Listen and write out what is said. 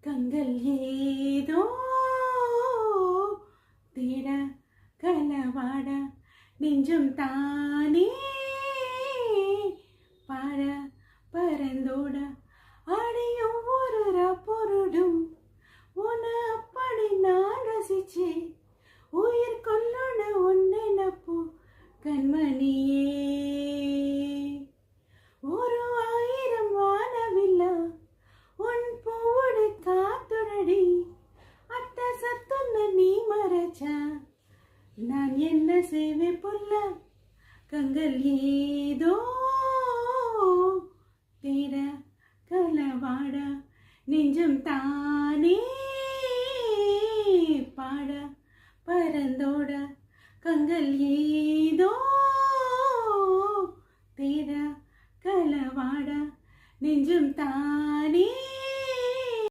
கண்கள் ஏதோ தேட கலவாட நெஞ்சம் தானே பாட பரந்தோட அடையும் ஒரு பொருடும் உன அப்படி நான் ரசிச்சே உயிர் கொள்ளோட ஒன்னெனப்போ கண்மணியே ஒரு ஆயிரம் வானவில்லா உன் பூவோடு காத்துடடி அட்ட சத்துன்னு நீ மறைச்சா நான் என்ன செய்வேன் புல்ல கண்கள் ஏதோ தேட கலவாட நெஞ்சம் தானே பாட பரந்தோட கண்கள் ஏதோ தேட கலவாட நெஞ்சம் தானே